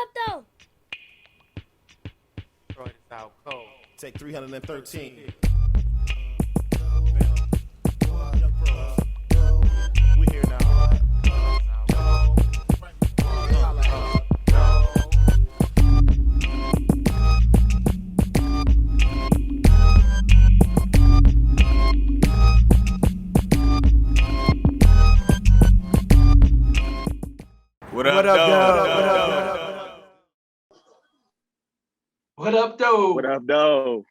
up Detroit is out cold. Take 313. We here now. What up, though? What up, though? What up, though?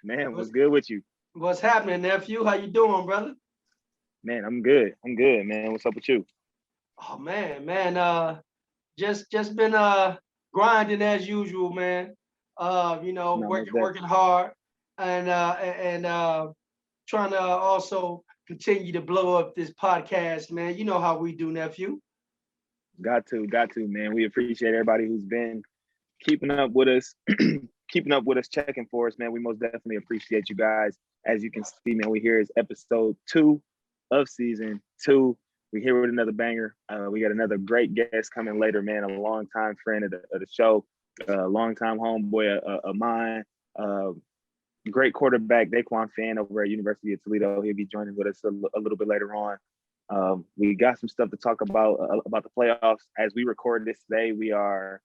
Man, what's good with you? What's happening, nephew? How you doing, brother? Man, I'm good. I'm good, man. What's up with you? Oh man, just been grinding as usual, man. Working hard and trying to also continue to blow up this podcast, man. You know how we do, nephew. Got to, man. We appreciate everybody who's been keeping up with us, checking for us, man. We most definitely appreciate you guys. As you can see, man, we here is episode 2 of season 2. We're here with another banger. We got another great guest coming later, man. A longtime friend of the show, a longtime homeboy of mine. Great quarterback, Dequan fan over at University of Toledo. He'll be joining with us a little bit later on. We got some stuff to talk about the playoffs. As we record this today, we are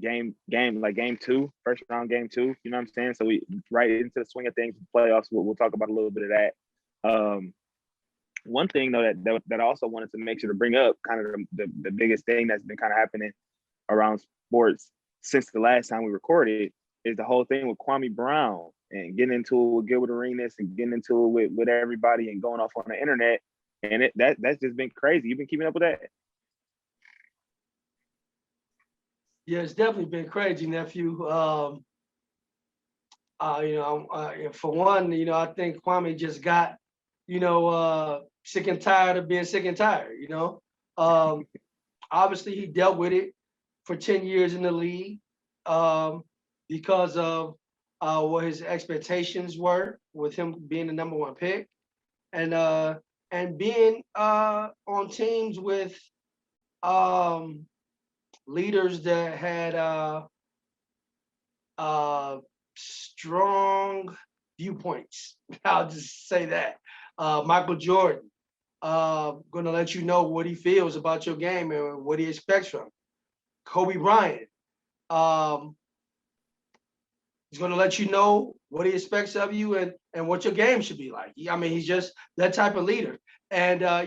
game 2, first round game 2. You know what I'm saying? So we right into the swing of things, playoffs. We'll talk about a little bit of that. One thing though that I also wanted to make sure to bring up, kind of the biggest thing that's been kind of happening around sports since the last time we recorded, is the whole thing with Kwame Brown and getting into it with Gilbert Arenas and getting into it with everybody and going off on the internet. And that's just been crazy. You've been keeping up with that? Yeah, it's definitely been crazy, nephew. For one, I think Kwame just got, sick and tired of being sick and tired. Obviously he dealt with it for 10 years in the league because of what his expectations were with him being the number 1 pick, and being on teams with leaders that had strong viewpoints. I'll just say that. Michael Jordan, going to let you know what he feels about your game and what he expects from. Kobe Bryant, he's going to let you know what he expects of you and what your game should be like. I mean, he's just that type of leader. And so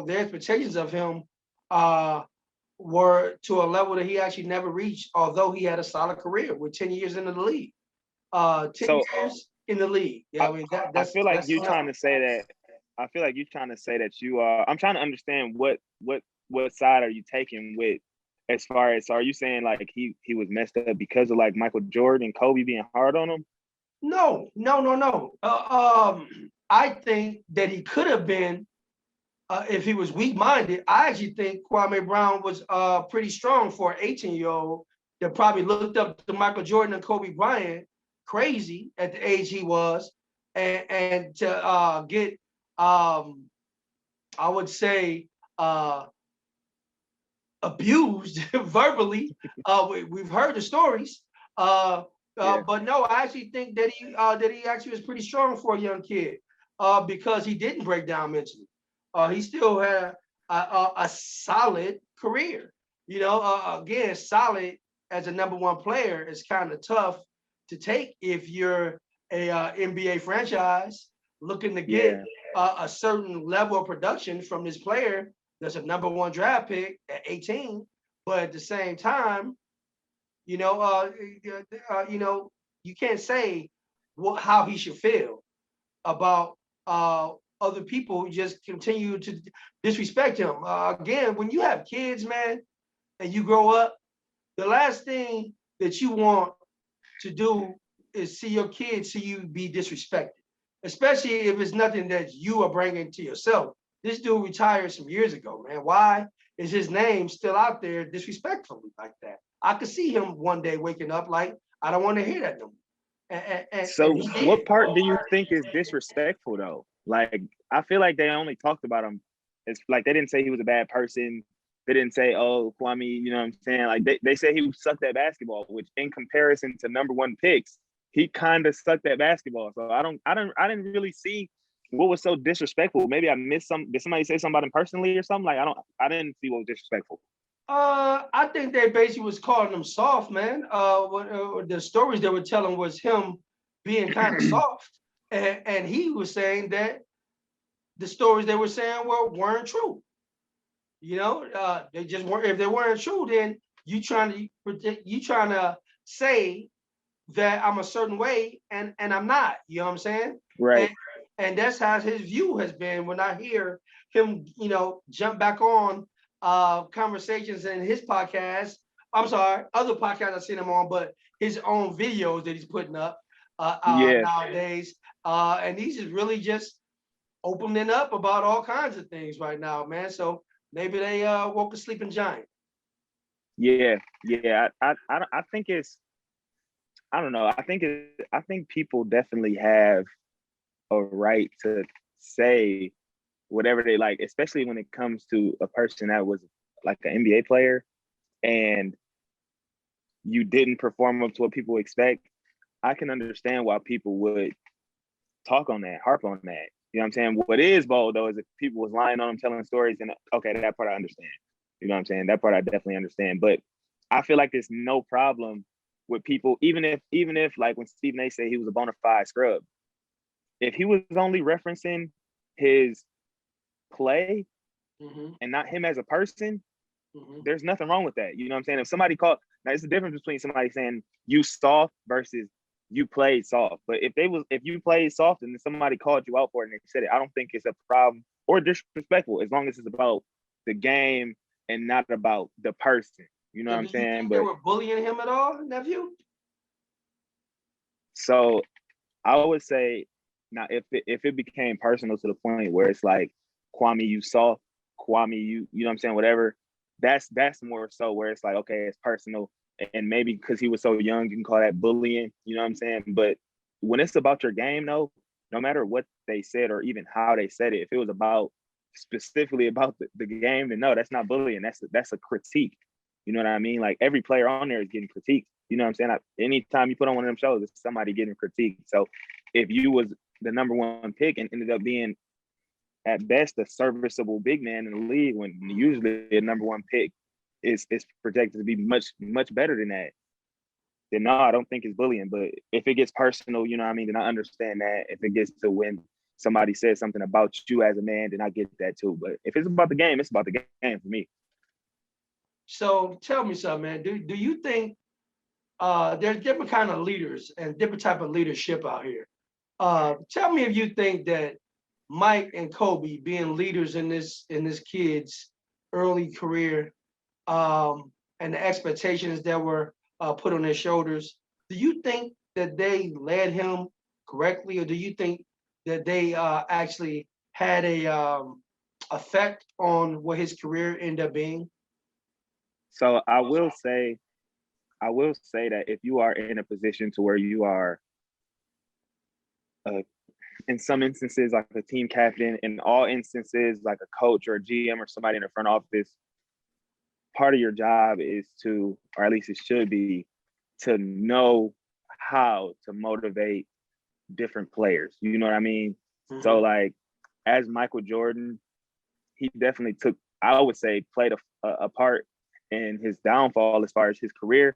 the expectations of him were to a level that he actually never reached, although he had a solid career with 10 years into the league. 10 years in the league. Yeah, I feel like you're trying to say that. I feel like you're trying to say that you are. I'm trying to understand what side are you taking with, as far as, so are you saying like he was messed up because of like Michael Jordan and Kobe being hard on him? No. I think that he could have been, if he was weak-minded. I actually think Kwame Brown was pretty strong for an 18-year-old that probably looked up to Michael Jordan and Kobe Bryant crazy at the age he was, and to get, I would say, abused verbally. We've heard the stories. But no, I actually think that he actually was pretty strong for a young kid because he didn't break down mentally. He still had a solid career. Again, solid as a number 1 player is kind of tough to take if you're a NBA franchise looking to get a certain level of production from this player that's a number 1 draft pick at 18. But at the same time, you can't say how he should feel about other people who just continue to disrespect him. Again, when you have kids, man, and you grow up, the last thing that you want to do is see your kids see you be disrespected, especially if it's nothing that you are bringing to yourself. This dude retired some years ago, man. Why is his name still out there disrespectfully like that? I could see him one day waking up like, I don't want to hear that no more. So what part do you think is disrespectful though? Like, I feel like they only talked about him. It's like they didn't say he was a bad person. They didn't say, oh, Kwame, you know what I'm saying? Like they said he sucked at basketball, which in comparison to number one picks, he kind of sucked at basketball. So I didn't really see what was so disrespectful. Maybe I missed some. Did somebody say something about him personally or something? Like I didn't see what was disrespectful. I think they basically was calling him soft, man. The stories they were telling was him being kind of soft, and he was saying that the stories they were saying weren't true. You know, they just weren't. If they weren't true, then you trying to say that I'm a certain way, and I'm not. You know what I'm saying? Right. And that's how his view has been. When I hear him, you know, jump back on conversations in his podcast. I'm sorry, other podcasts I've seen him on, but his own videos that he's putting up nowadays. And he's just really just opening up about all kinds of things right now, man. So maybe they woke a sleeping giant. Yeah. I think it's, I don't know. I think people definitely have a right to say whatever they like, especially when it comes to a person that was like an NBA player and you didn't perform up to what people expect. I can understand why people would talk on that, harp on that. You know what I'm saying? What is bold though is if people was lying on them, telling stories, and okay, that part I understand. You know what I'm saying? That part I definitely understand. But I feel like there's no problem with people, even if like when Stephen A said he was a bona fide scrub, if he was only referencing his play and not him as a person, there's nothing wrong with that. You know what I'm saying? If somebody called, now it's the difference between somebody saying you soft versus you played soft. But if you played soft and then somebody called you out for it and they said it, I don't think it's a problem or disrespectful as long as it's about the game and not about the person. You know what I'm saying? But they were bullying him at all, nephew? So I would say now if it became personal to the point where it's like, Kwame, you soft, Kwame, you know what I'm saying, whatever, that's more so where it's like, okay, it's personal. And maybe because he was so young, you can call that bullying, you know what I'm saying? But when it's about your game, though, no matter what they said or even how they said it, if it was about specifically about the game, then no, that's not bullying. That's a critique. You know what I mean? Like every player on there is getting critiqued. You know what I'm saying? Anytime you put on one of them shows, it's somebody getting critiqued. So if you was the number one pick and ended up being at best a serviceable big man in the league, when usually a number one pick is projected to be much better than that, then no, I don't think it's bullying. But if it gets personal, you know what I mean, then I understand that. If it gets to when somebody says something about you as a man, then I get that too. But if it's about the game, it's about the game for me. So tell me something, man. Do you think there's different kind of leaders and different type of leadership out here? Tell me if you think that Mike and Kobe being leaders in this kid's early career, and the expectations that were put on their shoulders, do you think that they led him correctly, or do you think that they actually had a effect on what his career ended up being? So I will say that if you are in a position to where you are in some instances like a team captain, in all instances like a coach or a GM or somebody in the front office, part of your job is to, or at least it should be, to know how to motivate different players. You know what I mean? Mm-hmm. So like as Michael Jordan, he definitely took, I would say, played a part in his downfall as far as his career,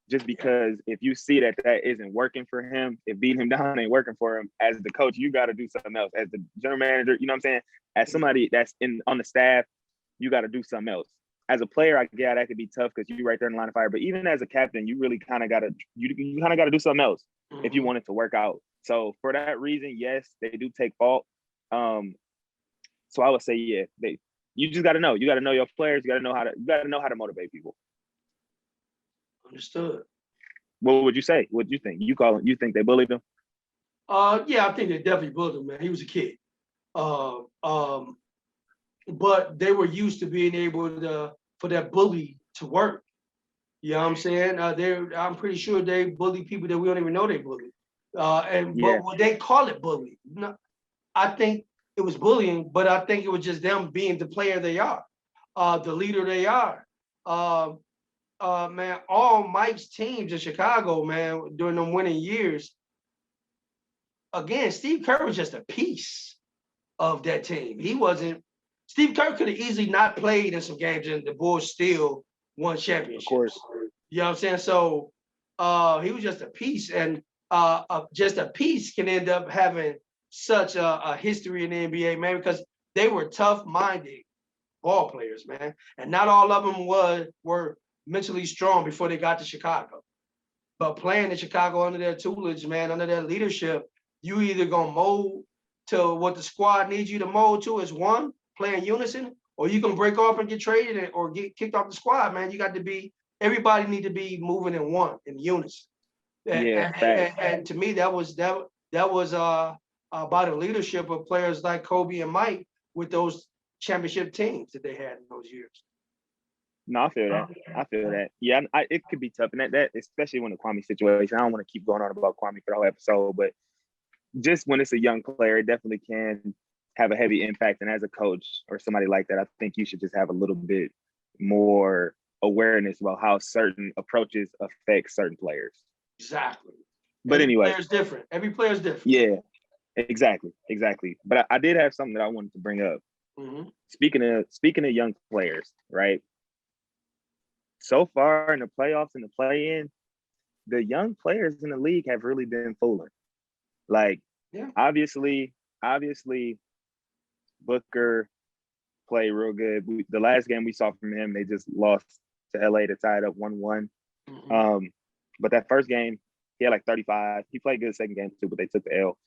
just because if you see that isn't working for him, if beating him down ain't working for him, as the coach, you got to do something else. As the general manager, you know what I'm saying? As somebody that's on the staff, you got to do something else. As a player, that could be tough because you're right there in the line of fire. But even as a captain, you really kind of got to do something else if you want it to work out. So for that reason, yes, they do take fault. So I would say, yeah, you just got to know. You got to know your players. You got to know how to motivate people. Understood. What would you say? What do you think? You think they bullied him? Yeah, I think they definitely bullied him, man. He was a kid. But they were used to being able for that bully to work. You know what I'm saying? I'm pretty sure they bully people that we don't even know they bully. But they call it bullying. No, I think it was bullying, but I think it was just them being the player they are. the leader they are. Man, all Mike's teams in Chicago, man, during them winning years, again, Steve Kerr was just a piece of that team. He wasn't. Steve Kerr could have easily not played in some games, and the Bulls still won championships. Of course. You know what I'm saying? So he was just a piece, and just a piece can end up having such a history in the NBA, man, because they were tough-minded ball players, man, and not all of them were mentally strong before they got to Chicago. But playing in Chicago under their tutelage, man, under their leadership, you either gonna mold to what the squad needs you to mold to as one, play in unison, or you can break off and get traded or get kicked off the squad, man. You got to be, everybody need to be moving in one, in unison. And to me, that was by the leadership of players like Kobe and Mike with those championship teams that they had in those years. No, I feel that. Yeah, it could be tough, and that especially when the Kwame situation. I don't want to keep going on about Kwame for the whole episode, but just when it's a young player, it definitely can have a heavy impact. And as a coach or somebody like that, I think you should just have a little bit more awareness about how certain approaches affect certain players. Exactly. But anyway, every player's different. Yeah, exactly. But I did have something that I wanted to bring up. Mm-hmm. Speaking of young players, right? So far in the playoffs and the play-in, the young players in the league have really been fooling. Like, obviously, Booker played real good. The last game we saw from him, they just lost to LA to tie it up 1-1. Mm-hmm. But that first game, he had like 35. He played good second game too, but they took the L.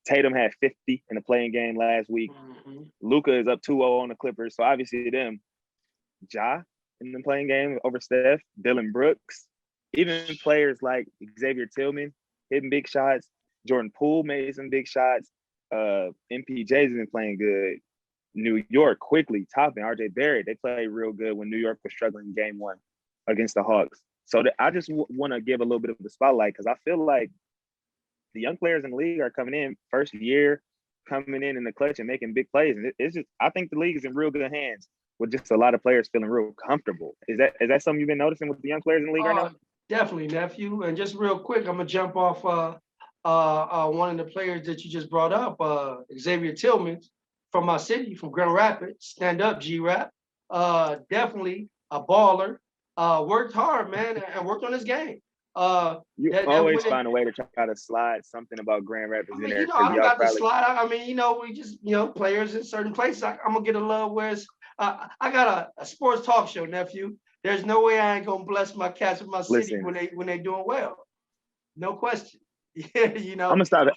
Tatum had 50 in the playing game last week. Mm-hmm. Luka is up 2-0 on the Clippers. So obviously them, Ja in the playing game over Steph, Dylan Brooks, even players like Xavier Tillman hitting big shots. Jordan Poole made some big shots. MPJ's been playing good. New York quickly topping RJ Barrett. They played real good when New York was struggling in game 1 against the Hawks. So I just want to give a little bit of the spotlight because I feel like the young players in the league are coming in first year, coming in the clutch and making big plays. And it's just, I think the league is in real good hands with just a lot of players feeling real comfortable. Is that something you've been noticing with the young players in the league right now? Definitely, nephew. And just real quick, I'm gonna jump off one of the players that you just brought up, Xavier Tillman from my city, from Grand Rapids. Stand up, G-Rap. Definitely a baller. Worked hard, man, and worked on his game. You always find a way to try to slide something about Grand Rapids in there. I got the slide. I mean, we just, players in certain places. I'm gonna get a love. Whereas I got a sports talk show, nephew. There's no way I ain't gonna bless my cats with my city when they doing well. No question. Yeah, I'm gonna stop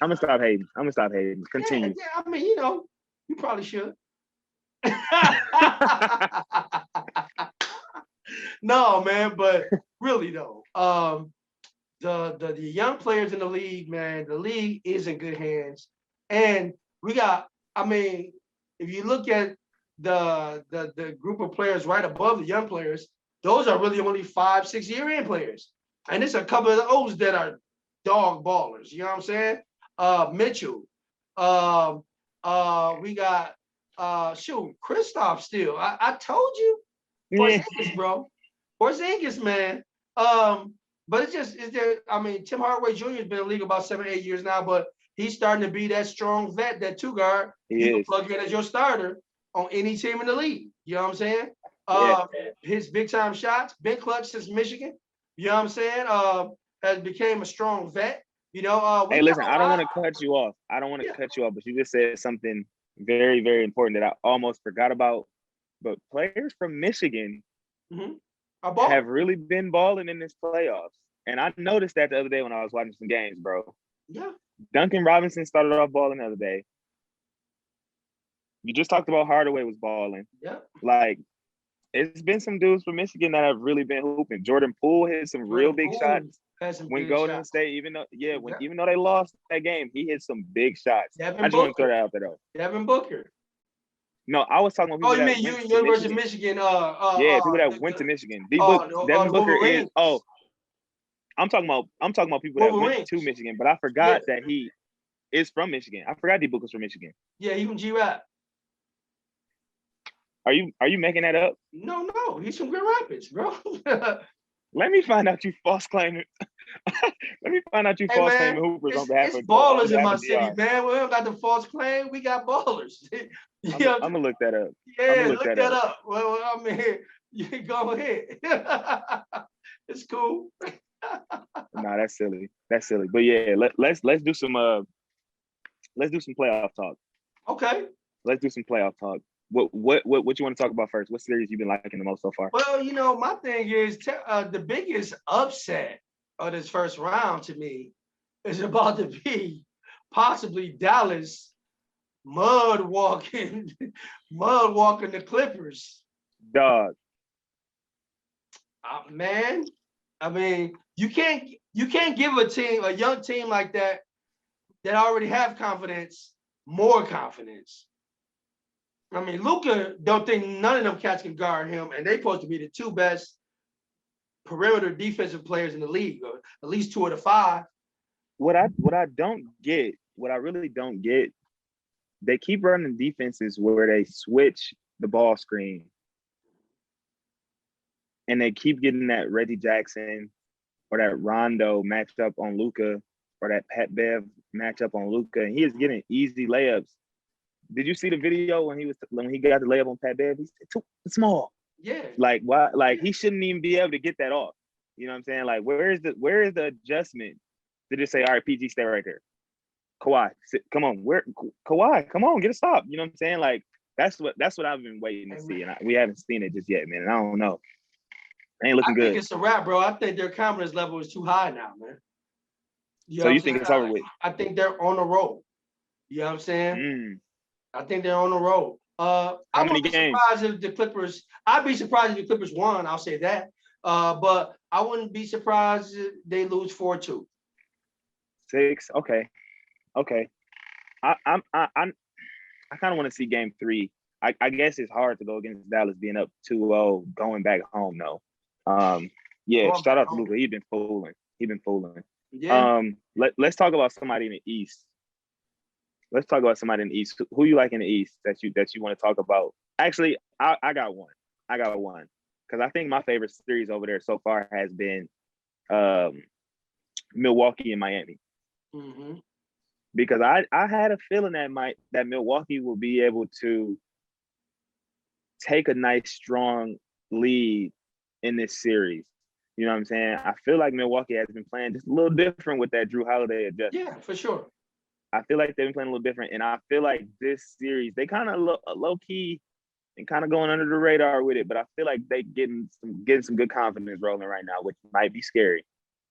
hating. Continue. Yeah, I mean, you probably should. No, man, but really though, the young players in the league, man, the league is in good hands. And we got, if you look at the group of players right above the young players, those are really only 5-6 year in players. And there's a couple of those that are dog ballers. You know what I'm saying? Mitchell. We got Kristaps still. I told you. Porzingis, bro. Porzingis, man. But Tim Hardaway Jr. has been in the league about 7-8 years now, but he's starting to be that strong vet, that two guard. You can plug in as your starter on any team in the league. You know what I'm saying? His big time shots, been clutch since Michigan. You know what I'm saying? Has became a strong vet. Hey, listen, I don't want to cut you off. But you just said something very, very important that I almost forgot about. But players from Michigan have really been balling in this playoffs. And I noticed that the other day when I was watching some games, bro. Yeah. Duncan Robinson started off balling the other day. You just talked about Hardaway was balling. Yeah. Like, it's been some dudes from Michigan that have really been hooping. Jordan Poole hit some real big shots. When Golden State, even though they lost that game, he hit some big shots. I just want to throw that out there though. Devin Booker. No, I was talking about people University of Michigan? People that went to Michigan. Devin Booker is. Oh, I'm talking about people that went to Michigan, but I forgot that he is from Michigan. I forgot D Booker's from Michigan. Yeah, he from G-Rap. Are you making that up? No, he's from Grand Rapids, bro. Let me find out you false claiming. Let me find out you Hey false man, claiming hoopers on behalf it's of ballers in my DR. city, man. We don't got the false claim. We got ballers. I'm gonna look that up. I'm Yeah, gonna look that up. Well, I mean, you go ahead. It's cool. Nah, that's silly. That's silly. But yeah, let's do some playoff talk. Okay. Let's do some playoff talk. What you want to talk about first? What series you been liking the most so far? Well, my thing is the biggest upset of this first round to me is about to be possibly Dallas mud walking the Clippers. Dog. Man, I mean, you can't give a young team like that already have confidence, more confidence. I mean, Luka don't think none of them cats can guard him, and they supposed to be the two best perimeter defensive players in the league, or at least 2 of the 5. What I really don't get, they keep running defenses where they switch the ball screen, and they keep getting that Reggie Jackson or that Rondo matchup on Luka, or that Pat Bev matchup on Luka, and he is getting easy layups. Did you see the video when he got the layup on Pat Bev? He's too small. Yeah. Like why? Like he shouldn't even be able to get that off. You know what I'm saying? Like where is the adjustment to just say, all right, PG, stay right there. Kawhi, come on. Kawhi, come on, get a stop. You know what I'm saying? Like that's what I've been waiting to see, and we haven't seen it just yet, man. And I don't know. It ain't looking good. I think it's a wrap, bro. I think their confidence level is too high now, man. So you think it's over with? I think they're on a roll. You know what I'm saying? I think they're on a roll. How many games? I'd be surprised if the Clippers won. I'll say that. But I wouldn't be surprised if they lose 4-2. 6. Okay. I kind of want to see game 3. I guess it's hard to go against Dallas being up 2-0 going back home though. Shout out to Luka. He's been fooling. Yeah. Let's talk about somebody in the East. Who you like in the East that you want to talk about? Actually, I got one. Because I think my favorite series over there so far has been Milwaukee and Miami. Mm-hmm. Because I had a feeling that Milwaukee will be able to take a nice, strong lead in this series. You know what I'm saying? I feel like Milwaukee has been playing just a little different with that Drew Holiday adjustment. Yeah, for sure. I feel like they've been playing a little different, and I feel like this series they kind of low key and kind of going under the radar with it. But I feel like they getting some good confidence rolling right now, which might be scary.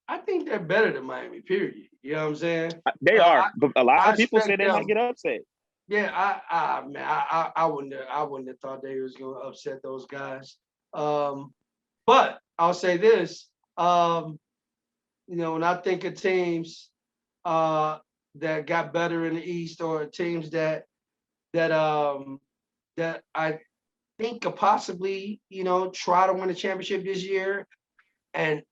I think they're better than Miami. Period. You know what I'm saying? They are, but a lot of people say they might get upset. Yeah, I wouldn't have thought they was going to upset those guys. But I'll say this, when I think of teams that got better in the East, or teams that I think could possibly, try to win a championship this year, and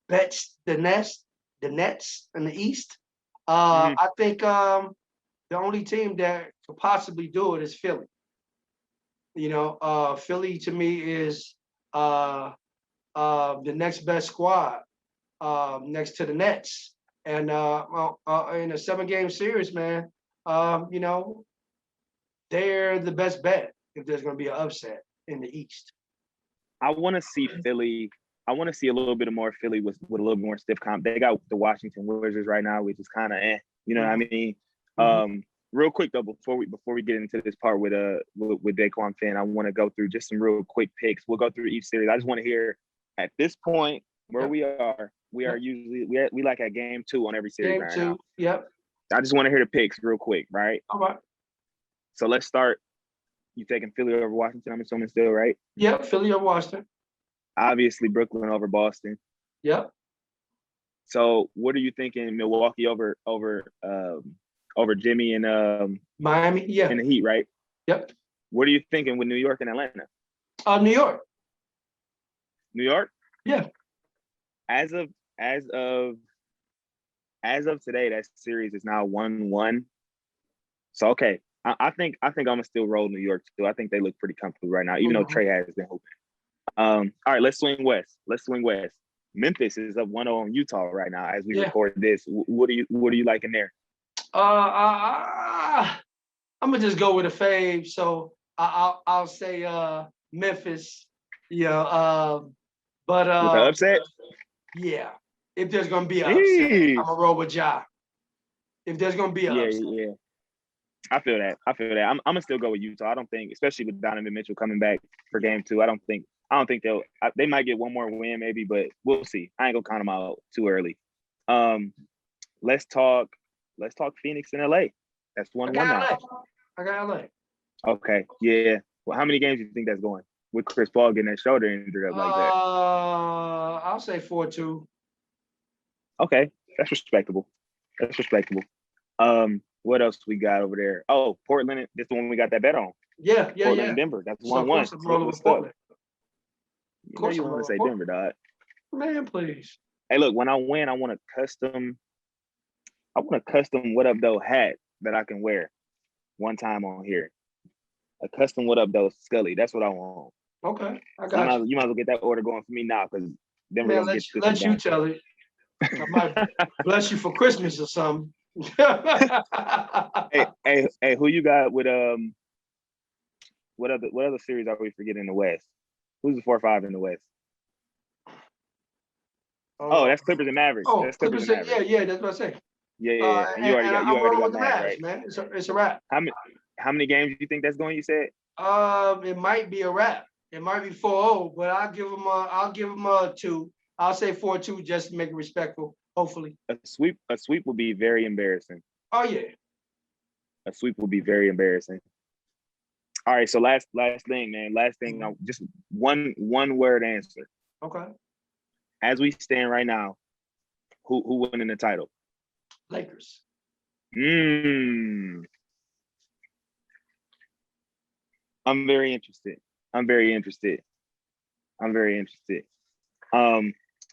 bets the Nets in the East. I think the only team that could possibly do it is Philly. Philly to me is the next best squad next to the Nets. And in a 7-game series, man, they're the best bet if there's going to be an upset in the East. I want to see Philly. I want to see a little bit more Philly with a little bit more stiff comp. They got the Washington Wizards right now, which is kind of you know what I mean? Real quick though, before we get into this part with Dequan Finn, I want to go through just some real quick picks. We'll go through each series. I just want to hear at this point where we are. We are usually we like at game 2 on every series. Game 2. Now. Yep. I just want to hear the picks real quick, right? All right. So let's start. You taking Philly over Washington? I'm assuming still, right? Yep, Philly over Washington. Obviously, Brooklyn over Boston. Yep. So, what are you thinking? Milwaukee over Jimmy and Miami? Yeah. And the Heat, right? Yep. What are you thinking with New York and Atlanta? New York. New York? Yeah. As of today, that series is now 1-1. So okay, I'm gonna still roll New York too. I think they look pretty comfortable right now, even though Trey has been hooping. All right, let's swing west. Memphis is up 1-0 on Utah right now as we record this. What are you liking there? I'm gonna just go with a fave. So I'll say Memphis. But With the upset? Yeah. If there's gonna be an upset, I'm gonna roll with Ja. If there's gonna be an upset. Yeah. I feel that. I'm gonna still go with Utah. I don't think, especially with Donovan Mitchell coming back for game 2, I don't think they might get one more win maybe, but we'll see. I ain't gonna count them out too early. Let's talk Phoenix and LA. That's 1-1 now. I got LA. Okay, yeah. Well, how many games do you think that's going with Chris Paul getting that shoulder injury up like that? I'll say 4-2. Okay, that's respectable. What else we got over there? Oh, Portland. This is the one we got that bet on. Yeah. Portland and Denver. That's 1-1. So of course I'm rolling with Portland. You know you want to say Denver, dog. Man, please. Hey, look, when I win, I want a custom what up though hat that I can wear one time on here. A custom what up though Scully. That's what I want. Okay, I got you. You might as well get that order going for me now because Denver Man, let you tell it. I might bless you for Christmas or something. hey, who you got with what other series are we forgetting in the West? Who's the 4-5 in the West? Oh, that's Clippers and Mavericks. Oh, that's Clippers and Mavericks. Yeah, that's what I say. Yeah. You already got that, right? Man. It's a wrap. How many games do you think that's going? You said. It might be a wrap. It might be 4-0, but I'll give them a 2. I'll say 4-2 just to make it respectful. Hopefully. A sweep would be very embarrassing. Oh yeah. A sweep would be very embarrassing. All right, so last thing, man. Just one word answer. Okay. As we stand right now, who winning the title? Lakers. I'm very interested.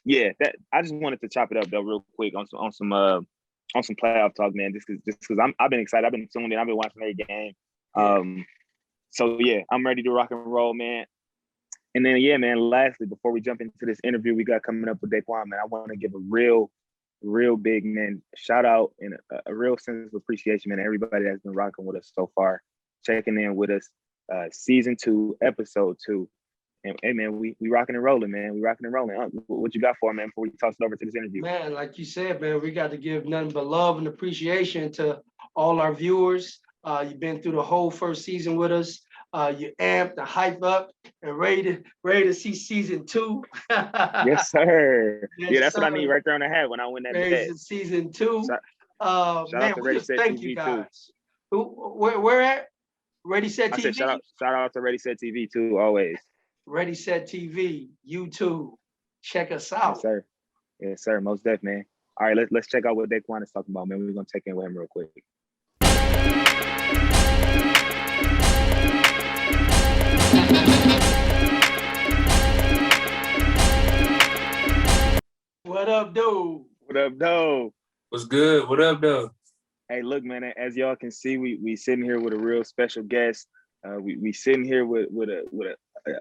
Yeah, that I just wanted to chop it up though real quick on some playoff talk, man. Just because I've been excited. I've been tuned in. I've been watching every game. So yeah, I'm ready to rock and roll, man. And then yeah, man. Lastly, before we jump into this interview we got coming up with Dequan, man, I want to give a real big man shout out and a real sense of appreciation, man. Everybody that's been rocking with us so far, checking in with us, season 2, episode 2. And hey, man, we rocking and rolling, man. We rocking and rolling. What you got for, man, before we toss it over to this interview? Man, like you said, man, we got to give nothing but love and appreciation to all our viewers. You've been through the whole first season with us. You amped the hype up and ready to see season 2. Yes, sir. Yes, yeah, that's sir. what I need right there on the head when I win that bet. Season 2. Shout Man, out to we just Ready, Set thank TV you guys. Where at? Ready Set TV. I said shout out to Ready Set TV too, always. Ready Set TV, YouTube. Check us out. Yes, sir. Most def, man. All right, let's check out what Dequan is talking about, man. We're gonna check in with him real quick. What up, dude? What's good? What up, though? Hey, look, man. As y'all can see, we sitting here with a real special guest. We sitting here with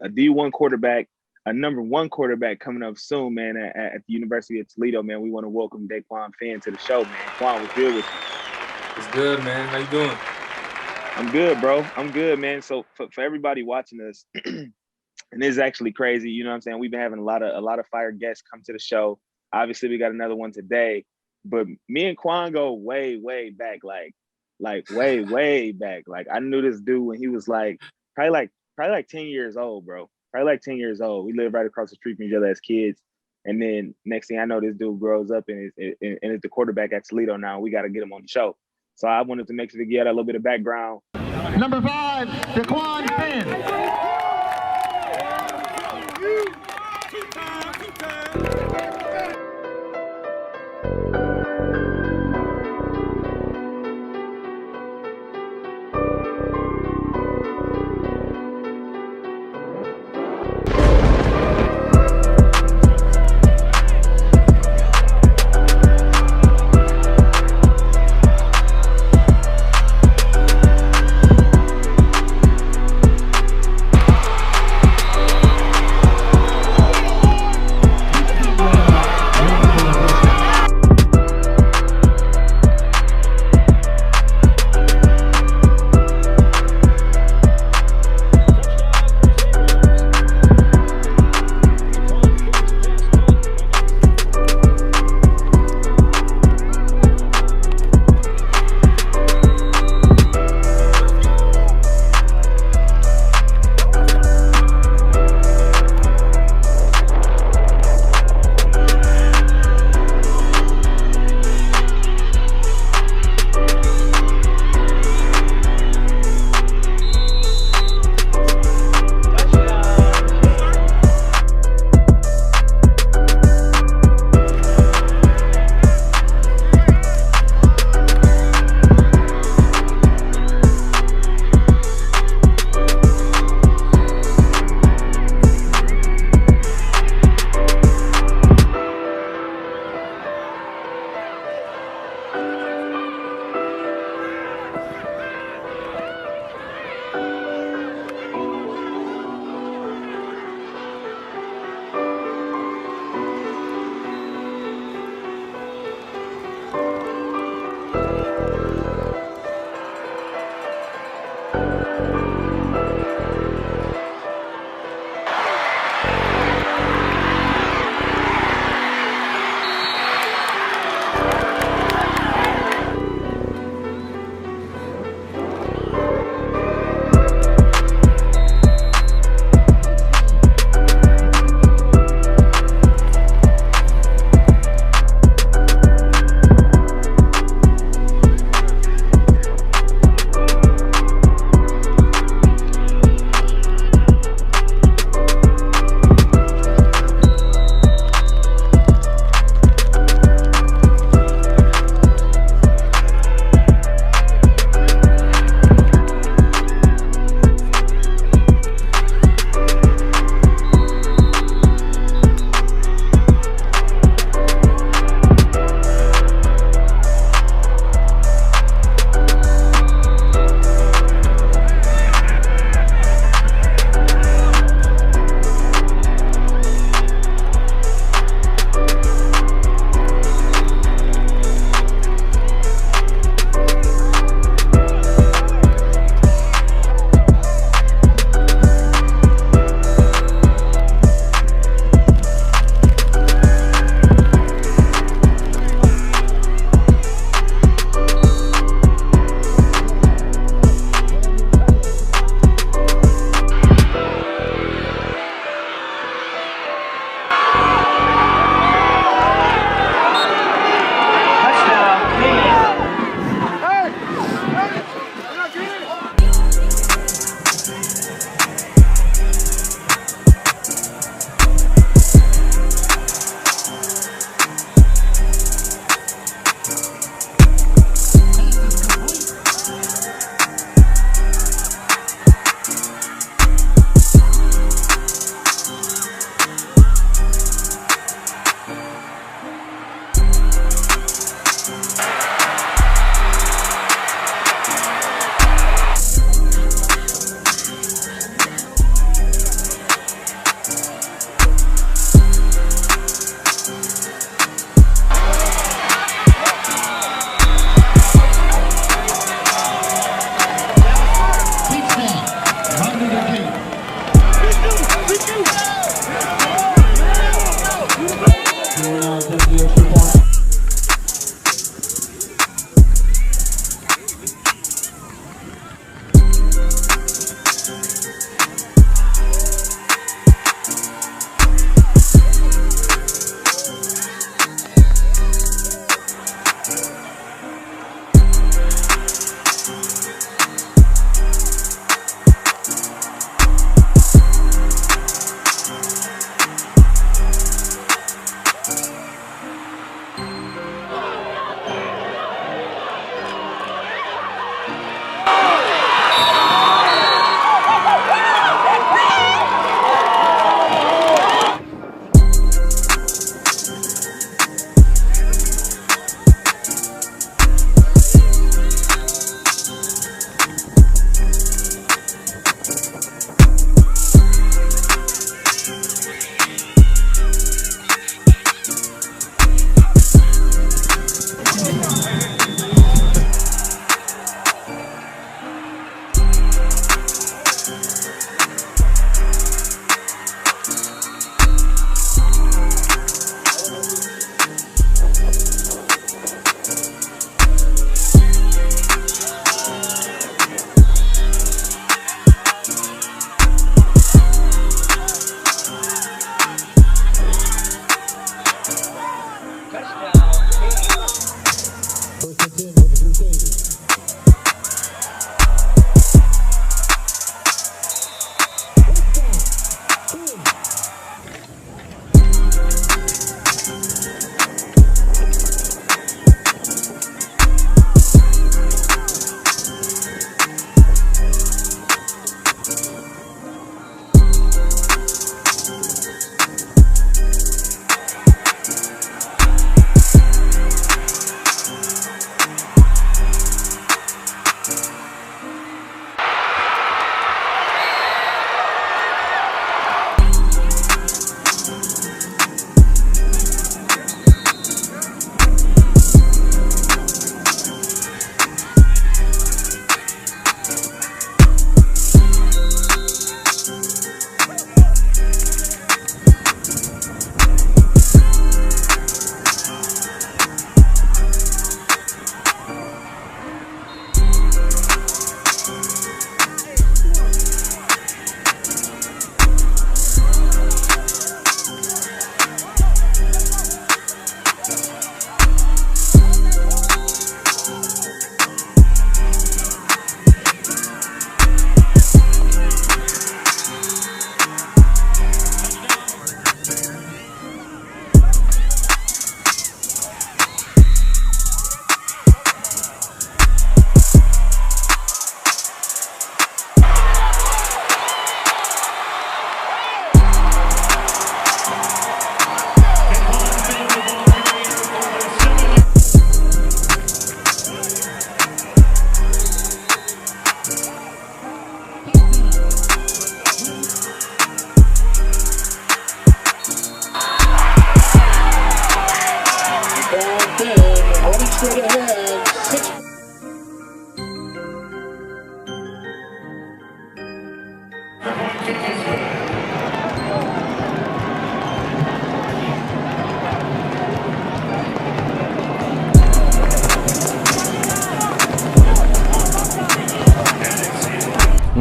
a D1 quarterback, a number 1 quarterback coming up soon, man. At the University of Toledo, man. We want to welcome Dequan Finn to the show, man. Quan, what's good with you? What's good, man? How you doing? I'm good, bro. I'm good, man. So for everybody watching us, and this is actually crazy. You know what I'm saying? We've been having a lot of fire guests come to the show. Obviously, we got another one today. But me and Quan go way, way back, like way, way back. Like I knew this dude when he was probably 10 years old, bro. Probably like 10 years old. We lived right across the street from each other as kids. And then next thing I know, this dude grows up and is the quarterback at Toledo now. We got to get him on the show. So I wanted to make sure to get a little bit of background. Number 5, Dequan Finn.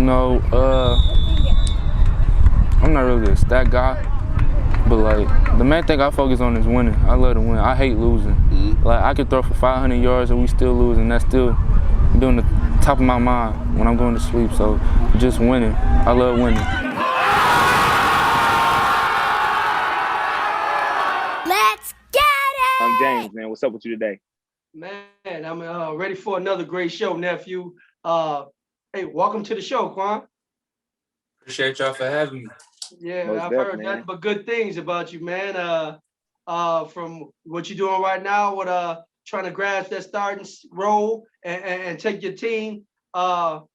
know, I'm not really a stat guy, but like the main thing I focus on is winning. I love to win. I hate losing. Like I could throw for 500 yards and we still lose, and that's still doing the top of my mind when I'm going to sleep. So just winning. I love winning. Let's get it! I'm James, man. What's up with you today? Man, I'm ready for another great show, nephew. Hey, welcome to the show, Quan. Appreciate y'all for having me. Yeah, Most I've def, heard man. nothing but good things about you, man. From what you're doing right now with trying to grasp that starting role and take your team to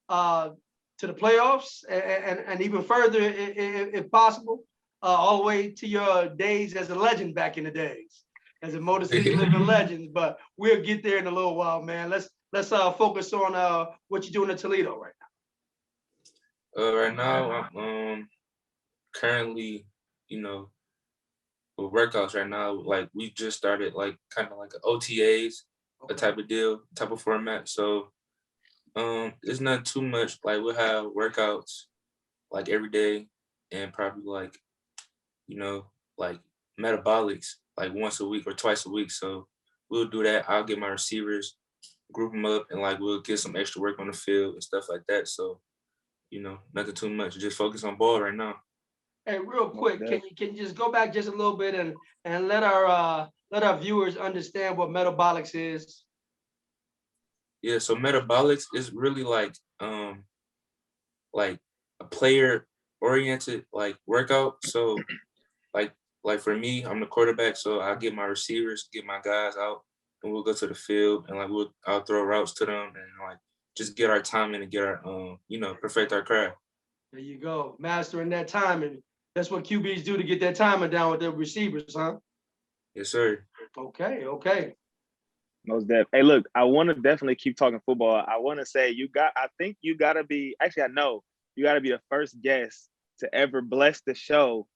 the playoffs and even further if possible, all the way to your days as a legend back in the days, as a Motor City living legend. But we'll get there in a little while, man. Let's focus on what you're doing in Toledo right now. Right now, I'm currently, you know, with workouts right now. Like we just started, like kind of like a OTAs, a type of deal, type of format. So, it's not too much. Like we'll have workouts like every day, and probably like, you know, like metabolics like once a week or twice a week. So we'll do that. I'll get my receivers, group them up, and like we'll get some extra work on the field and stuff like that. So, you know, nothing too much. Just focus on ball right now. Hey, real quick, can you just go back just a little bit and let our viewers understand what metabolics is? Yeah, so metabolics is really like a player oriented like workout. So like for me, I'm the quarterback, so I get my receivers, get my guys out, and we'll go to the field and like I'll throw routes to them and like just get our time in and get our you know, perfect our craft. There you go, mastering that timing. That's what QBs do to get that timing down with their receivers, huh? Yes, sir. Okay. Most def. Hey, look, I want to definitely keep talking football. I want to say I think you got to be, actually, I know you got to be the first guest to ever bless the show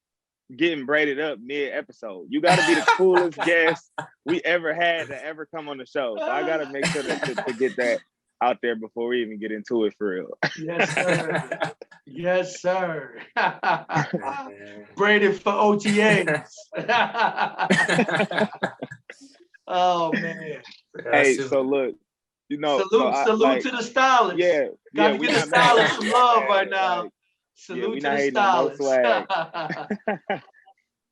getting braided up mid-episode. You got to be the coolest guest we ever had to ever come on the show. So I got to make sure to get that out there before we even get into it for real. Yes, sir. Yes, sir. Braided for OTAs. Oh man. Hey, so look, you know, salute to the stylists. Yeah, got to get the stylists some love right now. Salute to the stylists.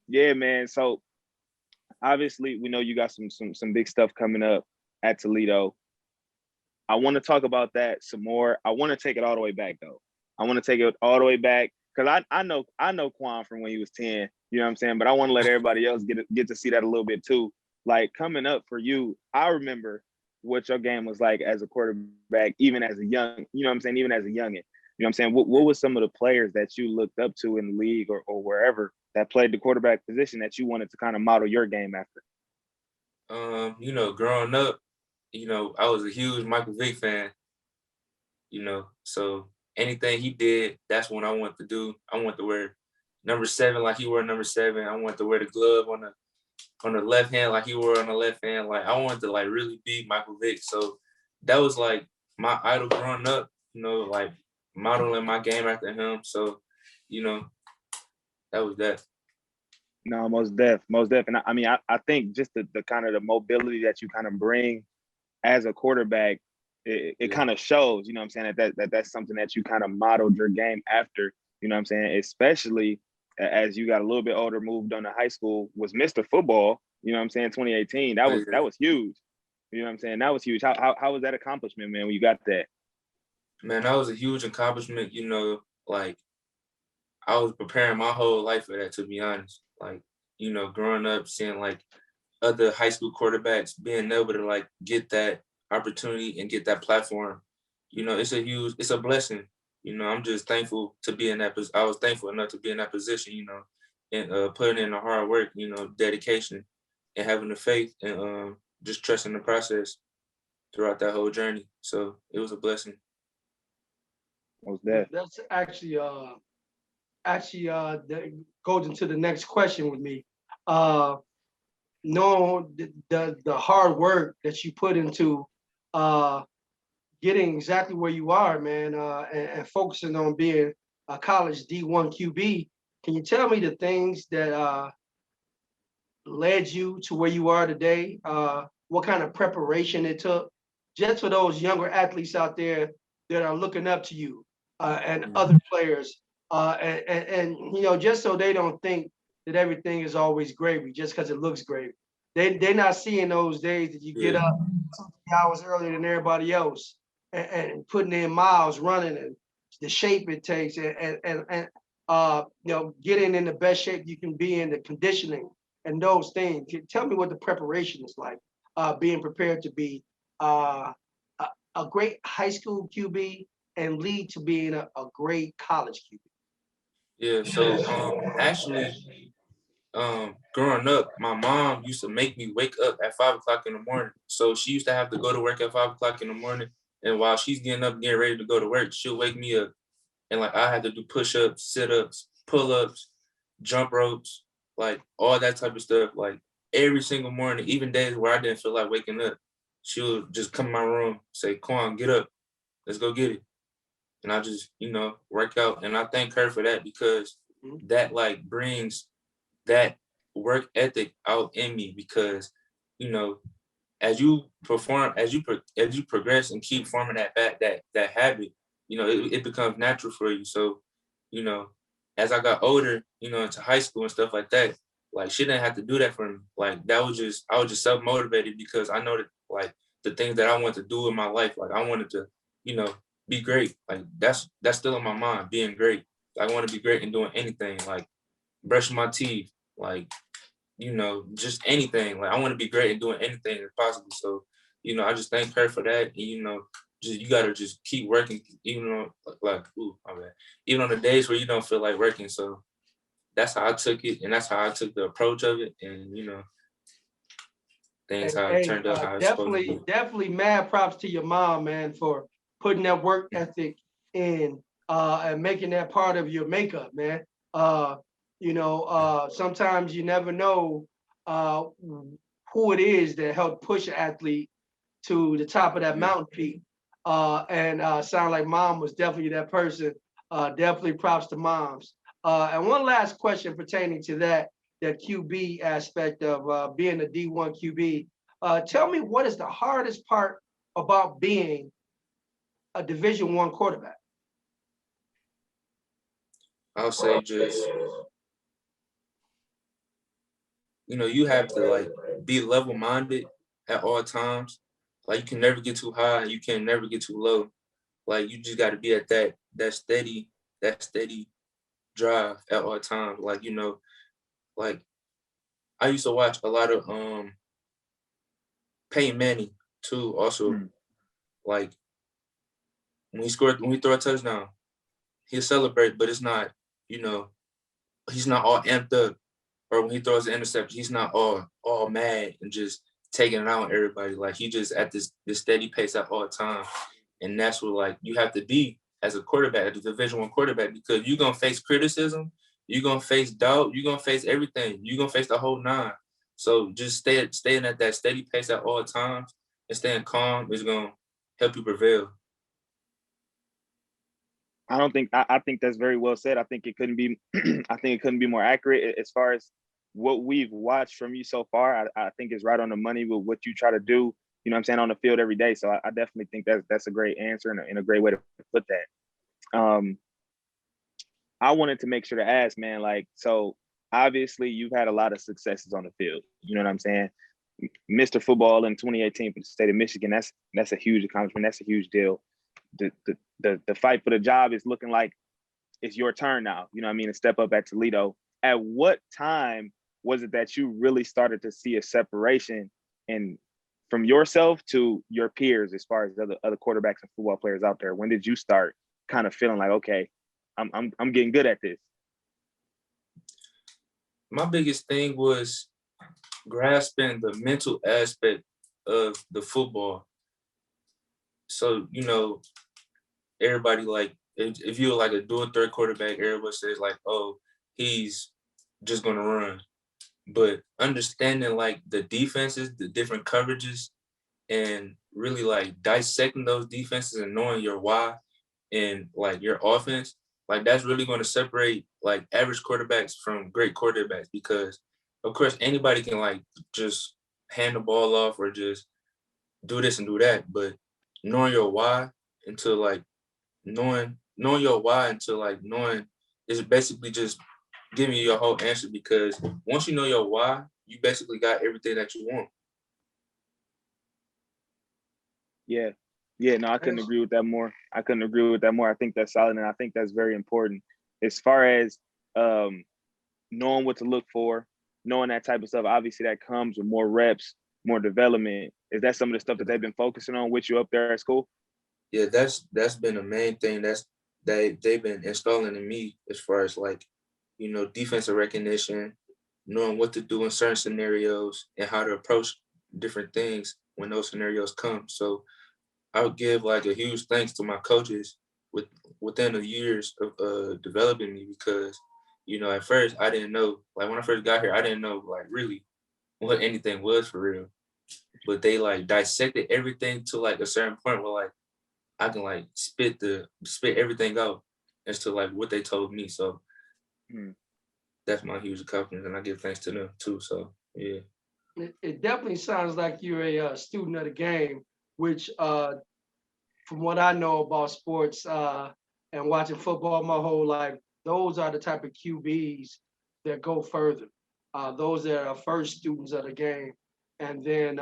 Yeah, man. So obviously, we know you got some big stuff coming up at Toledo. I want to talk about that some more. I want to take it all the way back though. I want to take it all the way back because I know Quan from when he was 10. You know what I'm saying? But I want to let everybody else get to see that a little bit too. Like coming up for you, I remember what your game was like as a quarterback, even as a young, you know what I'm saying, even as a youngin. You know what I'm saying? What was some of the players that you looked up to in the league or wherever that played the quarterback position that you wanted to kind of model your game after? You know, growing up, you know, I was a huge Michael Vick fan, you know, so anything he did, that's what I wanted to do. I want to wear number 7 like he wore number 7. I want to wear the glove on the left hand like he wore on the left hand. Like I wanted to like really be Michael Vick. So that was like my idol growing up, you know, like modeling my game after him. So, you know, that was that. No, most def. And I mean, I think just the kind of the mobility that you kind of bring as a quarterback, it kind of shows, you know what I'm saying, that's something that you kind of modeled your game after, you know what I'm saying, especially as you got a little bit older, moved on to high school, was Mr. Football, you know what I'm saying, 2018. That was huge. You know what I'm saying? That was huge. How was that accomplishment, man, when you got that? Man, that was a huge accomplishment, you know, like I was preparing my whole life for that, to be honest. Like, you know, growing up, seeing like other high school quarterbacks being able to like get that opportunity and get that platform, you know, it's a blessing. You know, I'm just thankful to be in that position. I was thankful enough to be in that position, you know, and putting in the hard work, you know, dedication and having the faith and just trusting the process throughout that whole journey. So it was a blessing. What was that? That's actually that goes into the next question with me. Knowing the hard work that you put into getting exactly where you are, man, and focusing on being a college D1 QB. Can you tell me the things that led you to where you are today? What kind of preparation it took, just for those younger athletes out there that are looking up to you and other players, and just so they don't think that everything is always gravy just because it looks gravy. They're not seeing those days that you get Yeah. up 2 3 hours earlier than everybody else and putting in miles running and the shape it takes and getting in the best shape you can be in, the conditioning and those things. Tell me what the preparation is like, being prepared to be a great high school QB and lead to being a great college QB. Yeah. So actually, growing up, my mom used to make me wake up at 5 o'clock in the morning. So she used to have to go to work at 5 o'clock in the morning. And while she's getting up, getting ready to go to work, she'll wake me up. And like I had to do push-ups, sit-ups, pull-ups, jump ropes, like all that type of stuff. Like every single morning, even days where I didn't feel like waking up, she'll just come in my room, say, "Quan, get up, let's go get it." And I just, work out. And I thank her for that because that like brings that work ethic out in me because, as you perform, as you progress and keep forming that habit, it becomes natural for you. So, as I got older, into high school and stuff like that, like she didn't have to do that for me. Like I was just self-motivated because I know that like the things that I want to do in my life, like I wanted to, be great. Like that's still in my mind, being great. I want to be great in doing anything, like brushing my teeth, like, just anything. Like I want to be great in doing anything as possible. So, I just thank her for that. And, just you gotta just keep working, even on even on the days where you don't feel like working. So that's how I took it, and that's how I took the approach of it, and things how it Hey, turned out how it's supposed to be. definitely mad props to your mom, man, for putting that work ethic in and making that part of your makeup, man. Sometimes you never know who it is that helped push an athlete to the top of that mountain peak. And sound like mom was definitely that person. Definitely props to moms. And one last question pertaining to that QB aspect of being a D1 QB. Tell me, what is the hardest part about being a Division I quarterback? I'll say just, you have to like be level-minded at all times. Like you can never get too high, you can never get too low. Like you just got to be at that steady drive at all times. Like like I used to watch a lot of Peyton Manning too. Also, like when he throw a touchdown, he'll celebrate, but it's not, he's not all amped up. Or when he throws an interception, he's not all mad and just taking it out on everybody. Like he just at this steady pace at all time. And that's what like you have to be as a quarterback, as a Division I quarterback, because you're gonna face criticism, you're gonna face doubt, you're gonna face everything, you're gonna face the whole nine. So just staying at that steady pace at all times and staying calm is gonna help you prevail. I think that's very well said. I think it couldn't be more accurate as far as what we've watched from you so far. I think it's right on the money with what you try to do, you know what I'm saying, on the field every day. So I definitely think that's a great answer and a great way to put that. I wanted to make sure to ask, man, like, so obviously you've had a lot of successes on the field, you know what I'm saying? Mr. Football in 2018 for the state of Michigan, that's a huge accomplishment. That's a huge deal. The fight for the job is looking like it's your turn now, you know what I mean, to step up at Toledo. At what time was it that you really started to see a separation from yourself to your peers as far as other quarterbacks and football players out there? When did you start kind of feeling like, okay, I'm getting good at this? My biggest thing was grasping the mental aspect of the football. So, everybody like, if you're like a dual threat quarterback, everybody says like, oh, he's just gonna run. But understanding like the defenses, the different coverages, and really like dissecting those defenses and knowing your why and like your offense, like that's really going to separate like average quarterbacks from great quarterbacks, because of course anybody can like just hand the ball off or just do this and do that, but knowing your why into like knowing your why into like knowing is basically just giving you your whole answer, because once you know your why, you basically got everything that you want. Yeah. Yeah, no, I couldn't agree with that more. I think that's solid, and I think that's very important. As far as knowing what to look for, knowing that type of stuff, obviously that comes with more reps, more development. Is that some of the stuff that they've been focusing on with you up there at school? Yeah, that's been the main thing they've been installing in me, as far as like, you know, defensive recognition, knowing what to do in certain scenarios and how to approach different things when those scenarios come. So I would give like a huge thanks to my coaches within the years of developing me, because, you know, at first I didn't know, like when I first got here, I didn't know like really what anything was for real. But they like dissected everything to like a certain point where like I can like spit everything out as to like what they told me. So that's my huge accomplishment, and I give thanks to them too. So yeah. It definitely sounds like you're a student of the game, which from what I know about sports and watching football my whole life, those are the type of QBs that go further. Those that are first students of the game, and then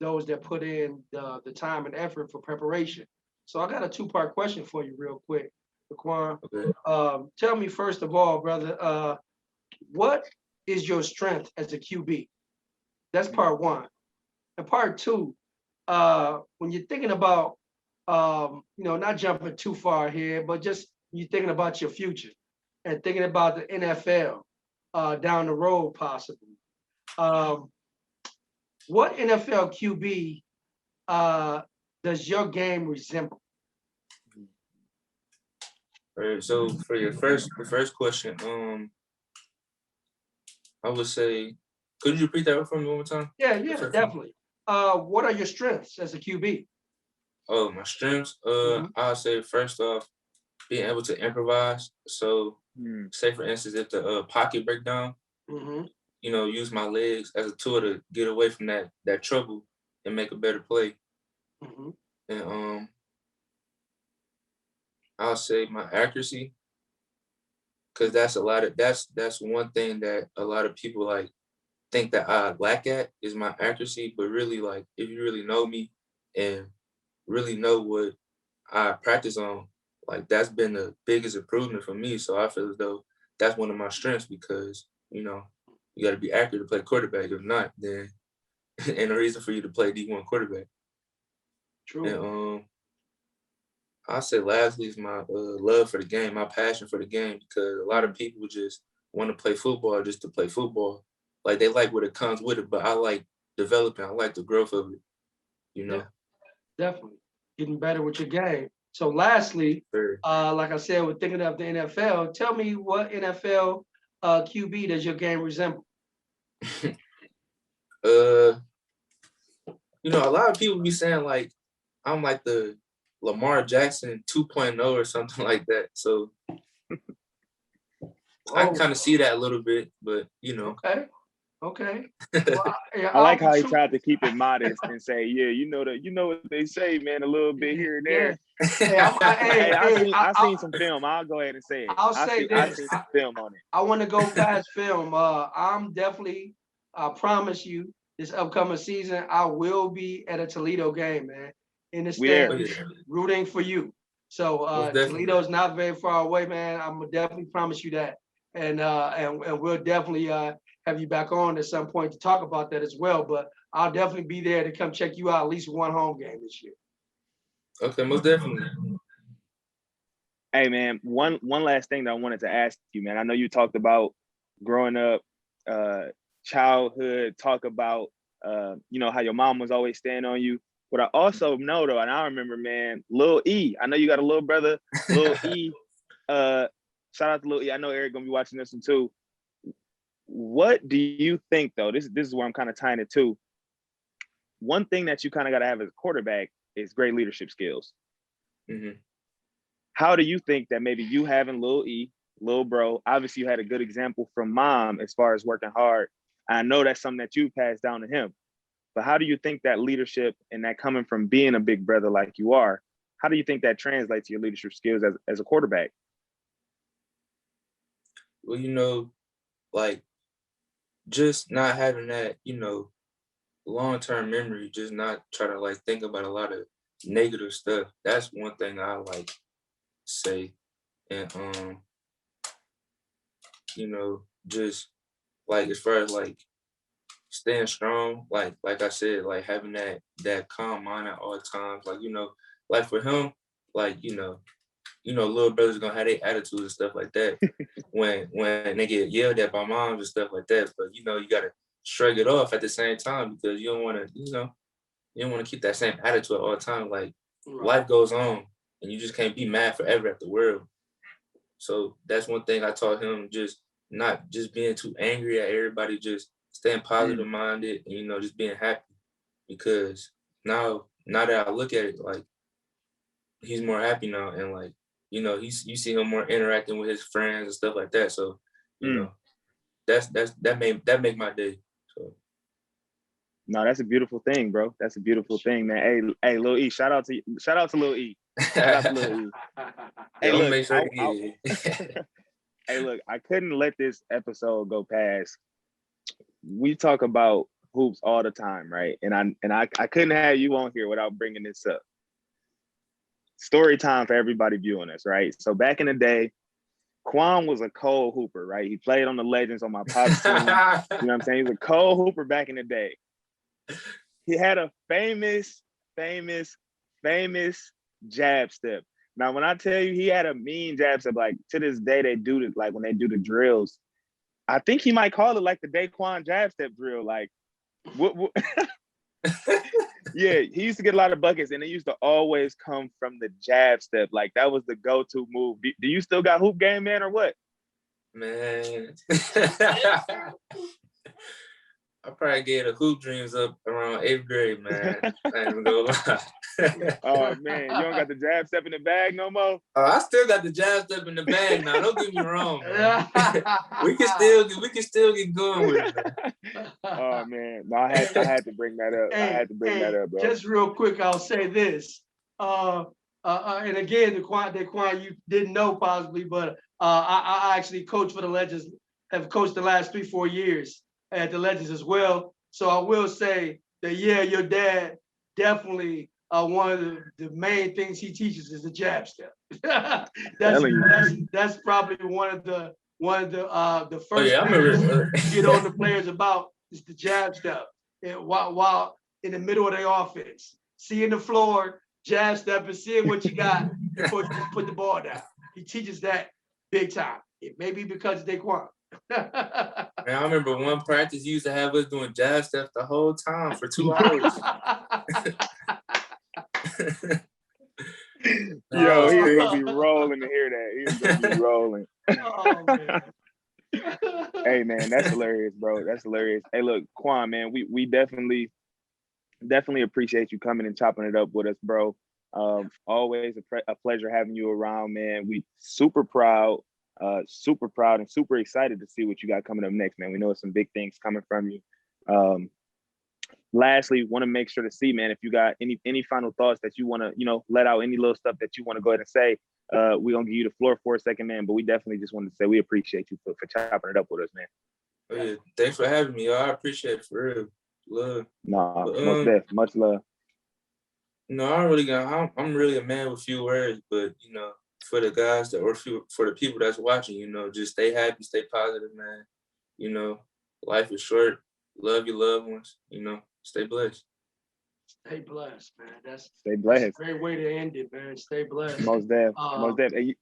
those that put in the time and effort for preparation. So I got a two-part question for you real quick, Dequan. Okay. Tell me first of all, brother, what is your strength as a QB? That's part one. And part two, when you're thinking about, you know, not jumping too far here, but just you're thinking about your future and thinking about the NFL down the road possibly. What NFL QB does your game resemble? All right. So for the first question, I would say, could you repeat that for me one more time? Yeah, definitely. What are your strengths as a QB? Oh, my strengths. I'll say first off, being able to improvise. So, say for instance, if the pocket break down, you know, use my legs as a tool to get away from that trouble and make a better play. And I'll say my accuracy, because that's one thing that a lot of people like think that I lack at, is my accuracy. But really, like, if you really know me and really know what I practice on, like that's been the biggest improvement for me. So I feel as though that's one of my strengths, because, you know, you got to be accurate to play quarterback. If not, then ain't no reason for you to play D1 quarterback. True. And I'll say lastly is my love for the game, my passion for the game, because a lot of people just want to play football just to play football. Like they like what it comes with it, but I like developing. I like the growth of it, you know? Yeah, definitely. Getting better with your game. So lastly, like I said, we're thinking of the NFL. Tell me what NFL QB does your game resemble? You know, a lot of people be saying like I'm like the Lamar Jackson 2.0 or something like that. So I can kind of see that a little bit, but you know. Okay. Well, I like how he tried to keep it modest and say, yeah, you know what they say, man, a little bit here and there. I seen some film. I'll go ahead and say it. I seen some film on it. I want to go past film. I'm definitely, I promise you, this upcoming season, I will be at a Toledo game, man, in the stands, rooting for you. So Toledo's not very far away, man. I'm gonna definitely promise you that, and we'll definitely have you back on at some point to talk about that as well. But I'll definitely be there to come check you out at least one home game this year. Okay, most definitely. Hey man, one last thing that I wanted to ask you, man. I know you talked about growing up, childhood, talk about you know, how your mom was always staying on you. But I also know though, and I remember, man, Lil E. I know you got a little brother, Lil E. Shout out to Lil E. I know Eric gonna be watching this one too. What do you think though? This is where I'm kind of tying it to. one thing that you kind of got to have as a quarterback is great leadership skills. Mm-hmm. How do you think that maybe you having Lil Bro, obviously you had a good example from mom as far as working hard. I know that's something that you passed down to him. But how do you think that leadership and that coming from being a big brother like you are, how do you think that translates to your leadership skills as a quarterback? Well, like just not having that, long-term memory, just not try to like think about a lot of negative stuff. That's one thing I like say. And just like as far as like staying strong, like I said, like having that calm mind at all times. Like, like for him, like, little brothers gonna have their attitudes and stuff like that when they get yelled at by moms and stuff like that. But you gotta shrug it off at the same time, because you don't wanna, keep that same attitude all the time. Like life goes on and you just can't be mad forever at the world. So that's one thing I taught him, just not just being too angry at everybody, just staying positive minded and, just being happy. Because now that I look at it, like he's more happy now, and like, you see him more interacting with his friends and stuff like that. So, that make my day. So no, that's a beautiful thing, bro. That's a beautiful thing, man. Hey, Lil E, shout out to Lil E. Shout out to Lil E. Hey, look, make sure hey, look, I couldn't let this episode go past. We talk about hoops all the time, right? And I couldn't have you on here without bringing this up. Story time for everybody viewing us, right? So back in the day, Quan was a cold hooper, right? He played on the Legends on my pop's team. You know what I'm saying? He was a cold hooper back in the day. He had a famous jab step. Now, when I tell you he had a mean jab step, like to this day they do it, like when they do the drills, I think he might call it like the Dequan jab step drill. Like, what? Yeah, he used to get a lot of buckets, and it used to always come from the jab step. Like that was the go-to move. Do you still got hoop game, man, or what? Man, I probably gave the hoop dreams up around 8th grade, man. I ain't even gonna lie. Oh man, you don't got the jab step in the bag no more? I still got the jab step in the bag now. Don't get me wrong, man. we can still get going with it, man. Oh man, no, I had to bring that up. I had to bring that up, bro. Just real quick, I'll say this. And again, Dequan, you didn't know possibly, but I actually coach for the Legends. Have coached the last 3-4 years at the Legends as well. So I will say that your dad definitely one of the main things he teaches is the jab step. that's probably one of the first things to get on the players about is the jab step. And while in the middle of their offense, seeing the floor, jab step, and seeing what you got before you just put the ball down. He teaches that big time. It may be because of Dequan. Man, I remember one practice he used to have us doing jab steps the whole time for 2 hours. Yo, he's gonna be rolling to hear that. He's gonna be rolling. Oh, man. Hey man, that's hilarious, bro. That's hilarious. Hey, look, Quan, man, we definitely appreciate you coming and chopping it up with us, bro. Always a pleasure having you around, man. We super proud and super excited to see what you got coming up next, man. We know some big things coming from you. Lastly, want to make sure to see, man, if you got any final thoughts that you want to, let out, any little stuff that you want to go ahead and say. We're gonna give you the floor for a second, man. But we definitely just wanted to say we appreciate you for chopping it up with us, man. Oh, yeah. Thanks for having me, y'all. I appreciate it for real. Love. Nah, much love. No, I'm really a man with few words, but for the guys for the people that's watching, just stay happy, stay positive, man. Life is short. Love your loved ones, stay blessed. Stay blessed, man. Stay blessed. That's a great way to end it, man. Stay blessed. Most definitely.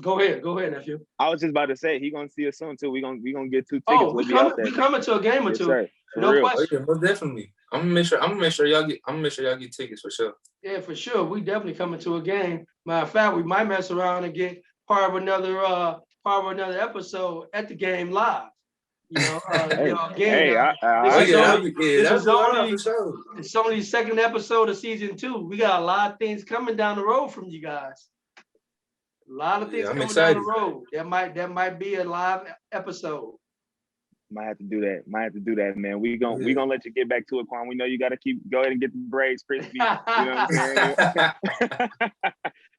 Go ahead, nephew. I was just about to say he gonna see us soon too. We gonna get 2 tickets. Oh, we coming to a game or yes, two. Sir. No question. Oh, yeah, most definitely. I'm gonna make sure y'all get tickets for sure. Yeah, for sure. We definitely coming to a game. Matter of fact, we might mess around and get part of another episode at the game live. You know, Hey, you know, again, hey, Oh this is yeah, only that'd this is be hard only for sure. it's only the second episode of season 2. We got a lot of things coming down the road from you guys. A lot of things Yeah, I'm coming down the excited. road. That might be a live episode. might have to do that. Might have to do that, man. We gonna Yeah. let you get back to it, Quan. We know you gotta go ahead and get the braids crispy. You know what I'm saying?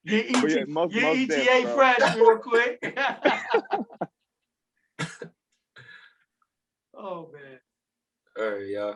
Get But yeah, ET, most get ETA definitely, bro. fresh real quick. Oh man. All right, y'all.